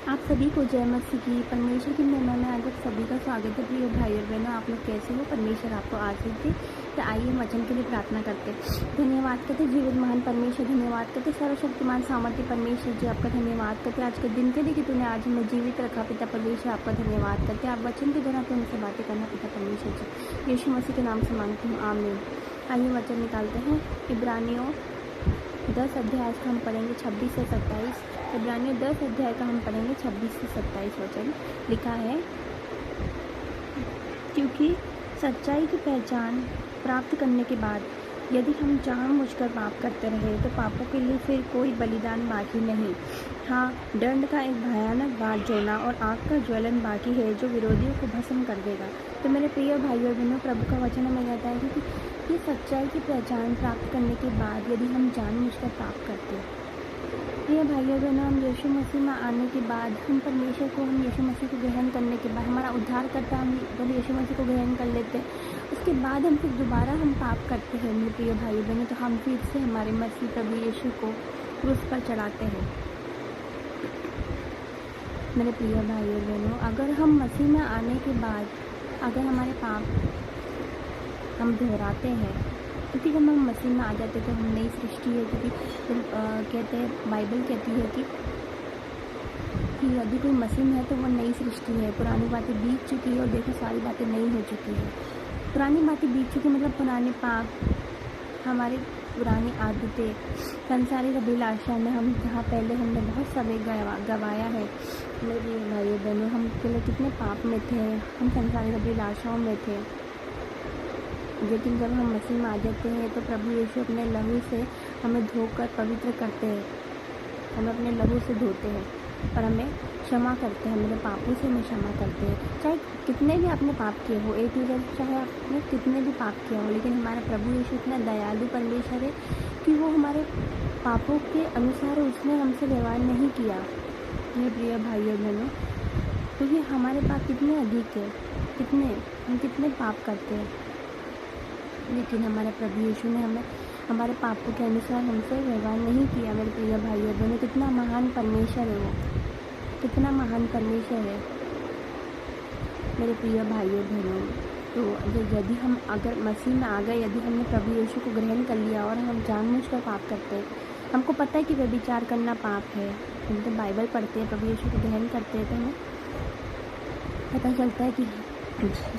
आप सभी को जय मसीह की। परमेश्वर की महिमा में आज आप सभी का स्वागत है। प्रिय भाई और बहनों, आप लोग कैसे हो? परमेश्वर आपको आशीष दे। तो आइए हम वचन के लिए प्रार्थना करते हैं। धन्यवाद करते जीवित महान परमेश्वर, धन्यवाद करते सर्वशक्तिमान सामर्थ्य परमेश्वर जी, आपका धन्यवाद करते आज के दिन के लिए कि तूने आज हमें जीवित रखा। पिता परमेश्वर आपका धन्यवाद करते। आप वचन के द्वारा तो हमसे बातें करना पिता परमेश्वर जी, यीशु मसीह के नाम से मांगती हूँ, आमीन। आइए वचन निकालते हैं। इब्रानियों 10 अध्याय का हम पढ़ेंगे 26 से 27। इब्रानियों 10 अध्याय का हम पढ़ेंगे 26 से 27 वचन। लिखा है, क्योंकि सच्चाई की पहचान प्राप्त करने के बाद यदि हम जानबूझकर पाप करते रहे तो पापों के लिए फिर कोई बलिदान बाकी नहीं। हाँ, दंड का एक भयानक बाढ़ जोना और आग का ज्वलन बाकी है जो विरोधियों को भस्म कर देगा। तो मेरे प्रिय भाइयों और बहनों, प्रभु का वचन हमें कहता है कि सच्चाई की पहचान प्राप्त करने के बाद यदि हम जानबूझकर पाप करते हैं, प्रिय भाइयों बहनों, हम यीशु मसीह में आने के बाद, हम परमेश्वर को, हम यीशु मसीह को ग्रहण करने के बाद, हमारा उद्धार करता हम जब यीशु मसीह को ग्रहण कर लेते हैं, उसके बाद हम फिर दोबारा हम पाप करते हैं मेरे प्रिय भाइयों बहनों, तो हम फिर से हमारे मसीह प्रभु यीशु को क्रूस पर चढ़ाते हैं। मेरे प्रिय भाइयों बहनों, अगर हम मसीह में आने के बाद अगर हमारे पाप हम दोहराते हैं, क्योंकि जब हम मसीह में आ जाते हैं तो हम नई सृष्टि है। क्योंकि कहते हैं, बाइबल कहती है कि यदि कोई मसीह में है तो वो नई सृष्टि है, पुरानी बातें बीत चुकी है और देखो सारी बातें नई हो चुकी है। पुरानी बातें बीत चुकी मतलब पुराने पाप, हमारे पुरानी आदतें, संसारिक अभिलाषा में हम जहाँ पहले हमने बहुत समय गवाया है। मेरे भाइयों बहनों, हम पहले कितने पाप में थे, हम संसारिक अभिलाषाओं में थे, लेकिन जब हम मसीह में आ जाते हैं तो प्रभु यीशु अपने लहू से हमें धोकर पवित्र करते हैं। हमें अपने लहू से धोते हैं और हमें क्षमा करते हैं, मेरे पापों से हमें क्षमा करते हैं। चाहे कितने भी आपने पाप किए हो, एक ही चाहे आपने कितने भी पाप किया हो, लेकिन हमारा प्रभु यीशु इतना दयालु परमेश्वर है कि वो हमारे पापों के अनुसार उसने हमसे व्यवहार नहीं किया। मेरे प्रिय भाइयों बहनों, क्योंकि हमारे पाप कितने अधिक है, हम कितने पाप करते हैं, लेकिन हमारे प्रभु यीशु ने हमें हमारे पापों के अनुसार हमसे व्यवहार नहीं किया। मेरे प्रिय भाइयों बहनों, कितना महान परमेश्वर है वो, कितना महान परमेश्वर है मेरे प्रिय भाइयों बहनों। तो यदि हम अगर मसीह में आ गए, यदि हमने प्रभु यीशु को ग्रहण कर लिया और हम जानबूझकर पाप करते हैं, हमको पता है कि व्यभिचार करना पाप है, हम तो बाइबल पढ़ते हैं, प्रभु यीशु को ग्रहण करते हैं तो हमें पता चलता है कि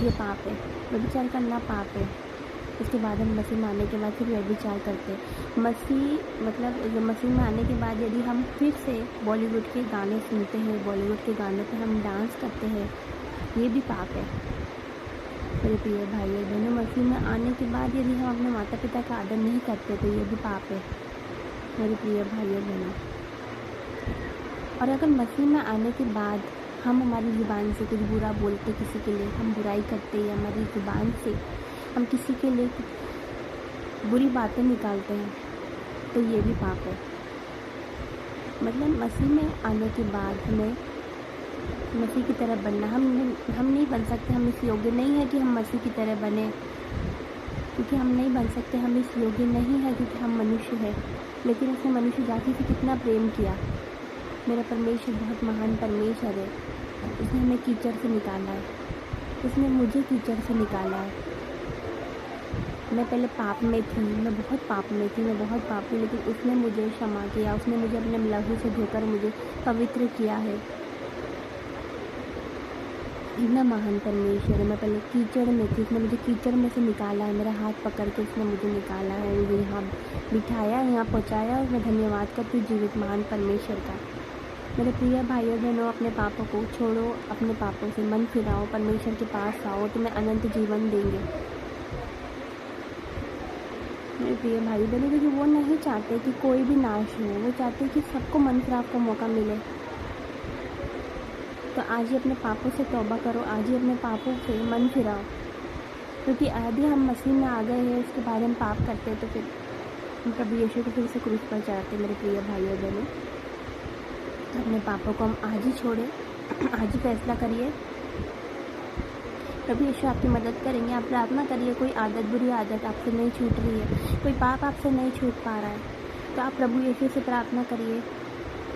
ये पाप है, व्यभिचार करना पाप है। उसके बाद हम मसीह में आने के बाद फिर व्यभिचार करते हैं। मसीह में आने के बाद यदि हम फिर से बॉलीवुड के गाने सुनते हैं, बॉलीवुड के गानों पे हम डांस करते हैं, ये भी पाप है। मेरे प्रिय भाइयों बहनों, मसीह में आने के बाद यदि हम अपने माता पिता का आदर नहीं करते तो ये भी पाप है मेरे प्रिय भाइयों बहनों। और अगर मसीह में आने के बाद हम हमारी ज़ुबान से कुछ बुरा बोलते, किसी के लिए हम बुराई करते या हमारी ज़ुबान से हम किसी के लिए बुरी बातें निकालते हैं तो ये भी पाप है। मतलब मसीह में आने के बाद हमें मसीह की तरह बनना, हम नहीं बन सकते, हम इस योग्य नहीं है कि हम मसीह की तरह बने, क्योंकि हम नहीं बन सकते, हम इस योग्य नहीं है क्योंकि हम मनुष्य हैं। लेकिन उसने मनुष्य जाति से कितना प्रेम किया। मेरा परमेश्वर बहुत महान परमेश्वर है, उसने हमें कीचड़ से निकाला है, उसने मुझे कीचड़ से निकाला है। मैं पहले पाप में थी, मैं बहुत पाप में थी, लेकिन उसने मुझे क्षमा किया, उसने मुझे अपने लहू से धोकर मुझे पवित्र किया है। इतना महान परमेश्वर है। मैं पहले कीचड़ में थी, उसने मुझे कीचड़ में से निकाला है, मेरा हाथ पकड़ के उसने मुझे निकाला है, मुझे यहाँ बिठाया, यहाँ पहुँचाया, और मैं धन्यवाद करती हूँ जीवित महान परमेश्वर का। मेरे प्रिय भाइयों बहनों, अपने पापों को छोड़ो, अपने पापों से मन फिराओ, परमेश्वर के पास आओ, तुम्हें अनंत जीवन देंगे। मेरे प्रिय भाई बहनों, क्योंकि वो नहीं चाहते कि कोई भी नाश हो, वो चाहते कि सबको मन फिराव का मौका मिले। तो आज ही अपने पापों से तौबा करो, आज ही अपने पापों से मन फिराओ, क्योंकि यदि हम मसीह में आ गए हैं, उसके बाद हम पाप करते हैं तो फिर हम प्रभु यीशु को फिर से क्रूस पर चढ़ाते। मेरे प्रिय भाइयों बहनों, अपने पापों को हम आज ही छोड़ें, आज ही फैसला करिए, प्रभु यीशु आपकी मदद करेंगे। आप प्रार्थना करिए, कोई आदत, बुरी आदत आपसे नहीं छूट रही है, कोई पाप आपसे नहीं छूट पा रहा है, तो आप प्रभु यीशु से प्रार्थना करिए,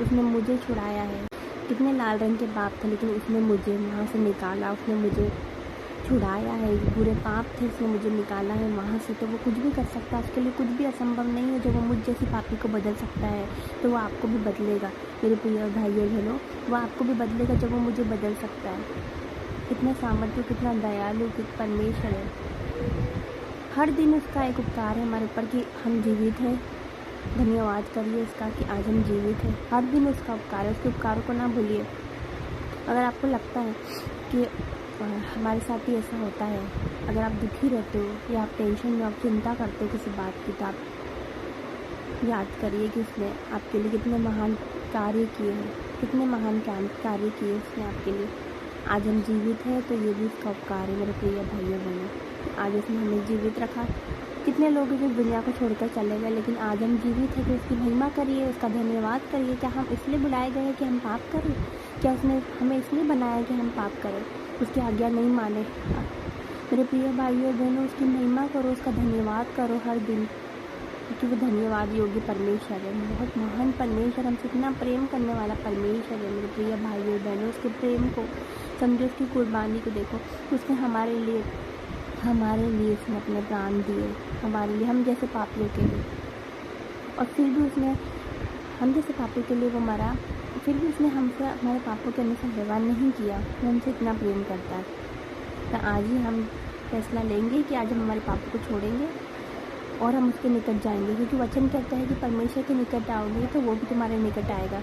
उसने मुझे छुड़ाया है, कितने लाल रंग के पाप थे, लेकिन उसने मुझे वहाँ से निकाला, उसने मुझे छुड़ाया है। बुरे पाप थे, उसने मुझे निकाला है वहाँ से। तो वो कुछ भी कर सकता है, उसके लिए कुछ भी असंभव नहीं है। जब वो मुझ जैसी पापी को बदल सकता है तो वो आपको भी बदलेगा मेरे प्रिय भाइयों बहनों। वो आपको भी बदलेगा जब वो मुझे बदल सकता है। कितना सामर्थ्य, कितना दयालु, कितना परमेश्वर है। हर दिन उसका एक उपकार है हमारे ऊपर कि हम जीवित हैं। धन्यवाद करिए उसका कि आज हम जीवित हैं। हर दिन उसका उपकार है, उसके उपकारों को ना भूलिए। अगर आपको लगता है कि हमारे साथ ही ऐसा होता है, अगर आप दुखी रहते हो या आप टेंशन में, आप चिंता करते हो किसी बात की, तो आप याद करिए कि उसने आपके लिए कितने महान कार्य किए हैं, कितने महान कार्य किए उसने आपके लिए। आज हम जीवित हैं तो ये भी उसका उपकार है मेरे प्रिय भाइयों बहनों। आज उसने हमें जीवित रखा। कितने लोग हैं जो दुनिया को छोड़कर चले गए, लेकिन आज हम जीवित हैं तो उसकी महिमा करिए, उसका धन्यवाद करिए। क्या हम इसलिए बुलाए गए हैं कि हम पाप करें? क्या उसने हमें इसलिए बनाया कि हम पाप करें, उसकी आज्ञा नहीं माने? मेरे प्रिय भाइयों बहनों, उसकी महिमा करो, उसका धन्यवाद करो हर दिन, क्योंकि वो धन्यवाद योग्य परमेश्वर है। बहुत महान परमेश्वर, हमसे इतना प्रेम करने वाला परमेश्वर है। मेरे प्रिय भाइयों बहनों, उसके प्रेम को समझो, उसकी कुर्बानी को देखो। उसने हमारे लिए उसने अपने प्राण दिए, हमारे लिए, हम जैसे पापियों के लिए। और फिर भी उसने हम जैसे पापियों के लिए वो मरा, फिर भी उसने हमसे हमारे पापों के अनुसार व्यवहार नहीं किया। वो हमसे इतना प्रेम करता है। तो आज ही हम फैसला लेंगे कि आज हम हमारे पापों को छोड़ेंगे और हम उसके निकट जाएंगे, क्योंकि वचन कहता है कि परमेश्वर के निकट आओगे तो वो भी तुम्हारे निकट आएगा।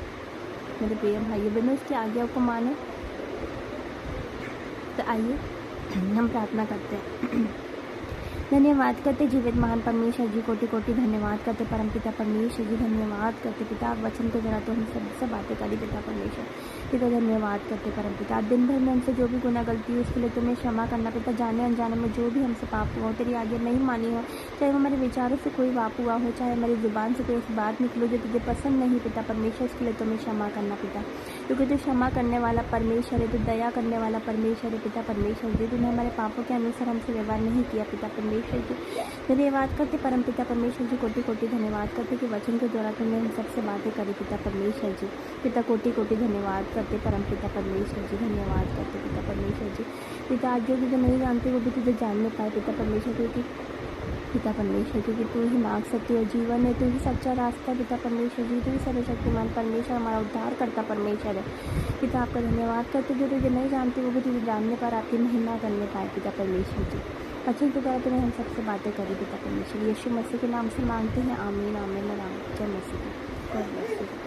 मेरे प्रिय भाइयों बहनों, उसकी आज्ञा को माने। तो आइए हम प्रार्थना करते हैं। धन्यवाद करते जीवित महान परमेश्वर जी, कोटि कोटि धन्यवाद करते परमपिता परमेश्वर जी। धन्यवाद करते पिता, वचन के द्वारा तो हम सब बातें करी पिता परमेश्वर। पिता धन्यवाद करते परमपिता, दिन भर में हमसे जो भी गुनाह गलती है उसके लिए तुम्हें क्षमा करना पिता। जाने अनजाने में जो भी हमसे पाप हुआ हो, तेरी आज्ञा नहीं मानी हो, चाहे वो हमारे विचारों से कोई पाप हुआ हो, चाहे हमारी जुबान से कोई ऐसी बात निकलो जो तुझे पसंद नहीं पिता परमेश्वर, उसके लिए तुम्हें क्षमा करना पिता। क्योंकि तू क्षमा करने वाला परमेश्वर है, तू दया करने वाला परमेश्वर है पिता परमेश्वर जी। तूने हमारे पापों के अनुसार हमसे व्यवहार नहीं किया पिता परमेश्वर जी। धन्यवाद करते परमपिता परमेश्वर जी, कोटि कोटि धन्यवाद करते कि वचन के द्वारा तुमने हम सबसे बातें करी पिता परमेश्वर जी। पिता कोटि कोटि धन्यवाद करते परमपिता परमेश्वर जी। धन्यवाद करते पिता परमेश्वर जी। पिता आज जो तुझे नहीं जानते वो भी तुझे जानने पाए पिता परमेश्वर, क्योंकि पिता परमेश्वर, क्योंकि तू ही मार्ग, सत्य और जीवन है, तू ही सच्चा रास्ता है पिता परमेश्वर जी। तू ही सर्वशक्तिमान परमेश्वर, हमारा उद्धार करता परमेश्वर है पिता। आपका धन्यवाद करते जो तुझे नहीं जानते वो भी तुझे जानने पर आपकी महिमा करने पाए पिता परमेश्वर जी। वचन के द्वारा तुम्हें हम सबसे बातें करी पिता परमेश्वर। यीशु मसीह के नाम से मांगते हैं, आमीन आमीन। और जय मसीह।